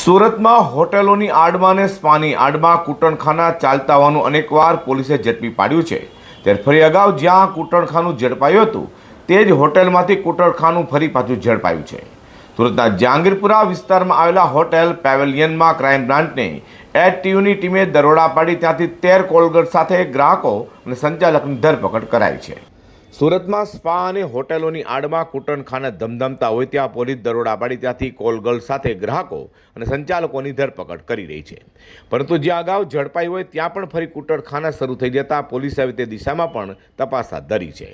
સુરતમાં હોટેલોની આડમાં અને સ્પાની આડમાં કૂટણખાના ચાલતા હોવાનું અનેકવાર પોલીસે ઝડપી પાડ્યું છે। ત્યારે ફરી અગાઉ જ્યાં કૂટણખાનું ઝડપાયું હતું તે જ હોટેલમાંથી કૂટણખાનું ફરી પાછું ઝડપાયું છે। સુરતના જહાંગીરપુરા વિસ્તારમાં આવેલા હોટેલ પેવેલિયનમાં ક્રાઇમ બ્રાન્ચને એટીયુની ટીમે દરોડા પાડી ત્યાંથી 13 કોલગેટ સાથે ગ્રાહકો અને સંચાલકની ધરપકડ કરાઈ છે। સુરતમાં સ્પા અને હોટેલોની આડમાં કૂટણખાના ધમધમતા હોય ત્યાં પોલીસ દરોડા પાડી ત્યાંથી કોલગર્લ સાથે ગ્રાહકો અને સંચાલકોની ધરપકડ કરી રહી છે। પરંતુ જ્યાં અગાઉ ઝડપાઈ હોય ત્યાં પણ ફરી કૂટણખાના શરૂ થઈ જતા પોલીસે હવે તે દિશામાં પણ તપાસ હાથ ધરી છે।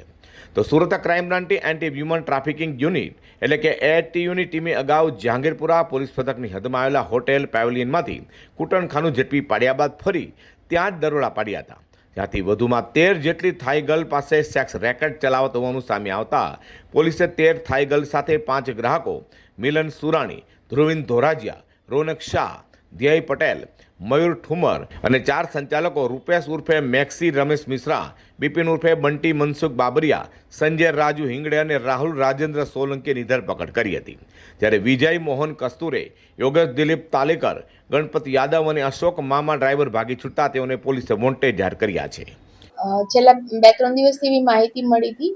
તો સુરત ક્રાઇમ બ્રાન્ચની એન્ટી હ્યુમન ટ્રાફિકિંગ યુનિટ એટલે કે એટીયુની ટીમે અગાઉ જહાંગીરપુરા પોલીસ મથકની હદમાં આવેલા હોટેલ પેવેલિયનમાંથી કૂટણખાનું ઝડપી પાડ્યા બાદ ફરી ત્યાં જ દરોડા પાડ્યા હતા, જ્યાંથી વધુમાં 13 જેટલી થાઈ ગર્લ પાસે સેક્સ રેકેટ ચલાવત હોવાનું સામે આવતા પોલીસે 13 થાઈ ગર્લ સાથે 5 ગ્રાહકો મિલન સુરાણી, ધ્રુવિન ધોરાજીયા, રોનક શાહ, ધ્યેય પટેલ, મયુર ઠુમર અને 4 સંચાલકો રૂપેશ ઉર્ફે મેક્સી રમેશ મિશ્રા, બિપિન ઉર્ફે બંટી મનસુખ બાબરિયા, સંજય રાજુ હિંગડે અને રાહુલ રાજેન્દ્ર સોલંકીની ધરપકડ કરી હતી। જ્યારે વિજય મોહન કસ્તુરે, યોગેશ દિલીપ તાલેકર, ગણપત યાદવ અને અશોક મામા ડ્રાઈવર ભાગી છૂટતા તેઓને પોલીસે વોન્ટેડ જાહેર કર્યા છે। છેલ્લા 2-3 દિવસથી એવી માહિતી મળી હતી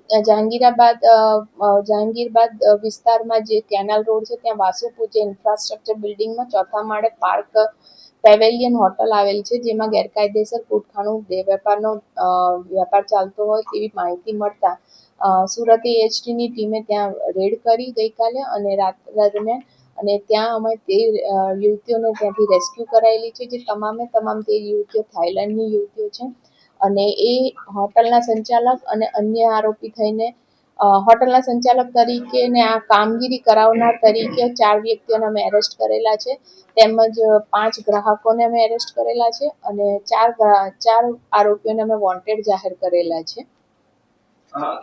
જહાંગીરબાદ વિસ્તારમાં જે કેનાલ રોડ છે ત્યાં વાસુપુર જે ઇન્ફ્રાસ્ટ્રક્ચર બિલ્ડિંગમાં 4થા માળે પાર્ક પેવેલિયન હોટલ આવેલ છે, જેમાં ગેરકાયદેસર કૂટખાનું વેપાર ચાલતો હોય તેવી માહિતી મળતા સુરત એએચટીની ટીમે ત્યાં રેડ કરી ગઈકાલે અને રાત દરમિયાન, અને ત્યાં અમે 13 યુવતીઓને ત્યાંથી રેસ્ક્યુ કરાયેલી છે, જે તમામ 13 યુવતીઓ થાઈલેન્ડની યુવતીઓ છે। અને એ હોટલના સંચાલક અને અન્ય આરોપી થઈને હોટલના સંચાલક તરીકે ને આ કામગીરી કરાવનાર તરીકે 4 વ્યક્તિઓને અમે એરેસ્ટ કરેલા છે, તેમજ 5 ગ્રાહકોને અમે એરેસ્ટ કરેલા છે અને 4 આરોપીઓને અમે વોન્ટેડ જાહેર કરેલા છે।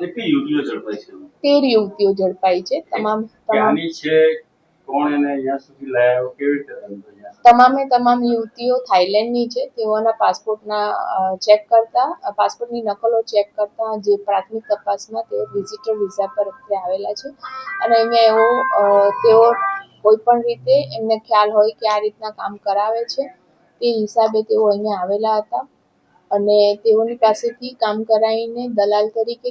કેટલી યુવતીઓ ઝડપાઈ છે? 13 યુવતીઓ ઝડપાઈ છે। કોણ એને અહીંયા સુધી લાવ્યો, કેવી રીતે આવ્યો? તમામ યુવતીઓ થાઈલેન્ડની છે। તેઓના પાસપોર્ટની નકલો ચેક કરતા જે પ્રાથમિક તપાસમાં તેઓ વિઝિટર વિઝા પર આવેલા છે અને અહીંયા તેઓ કોઈ પણ રીતે એમને ખ્યાલ હોય કે આ રીતના કામ કરાવે છે તે હિસાબે તેઓ અહીંયા આવેલા હતા અને તેઓની પાસેથી કામ કરાવીને દલાલ તરીકે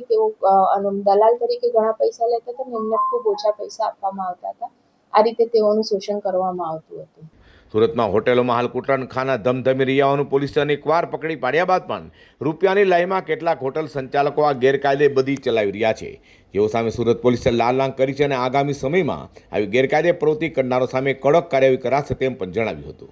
ઘણા પૈસા લેતા હતા અને એમને ખૂબ ઓછા પૈસા આપવામાં આવતા હતા। આ રીતે તેઓનું શોષણ કરવામાં આવતું હતું। સુરતમાં હોટેલોમાં હાલ કૂટણખાના ધમધમી રહ્યા હોવાનું પોલીસે અનેકવાર પકડી પાડ્યા બાદ પણ રૂપિયાની લાઈમાં કેટલાક હોટલ સંચાલકો આ ગેરકાયદે બધી ચલાવી રહ્યા છે, જેઓ સામે સુરત પોલીસે લાલ આંખ કરી છે અને આગામી સમયમાં આવી ગેરકાયદે પ્રવૃત્તિ કરનારો સામે કડક કાર્યવાહી કરાશે તેમ પણ જણાવ્યું હતું।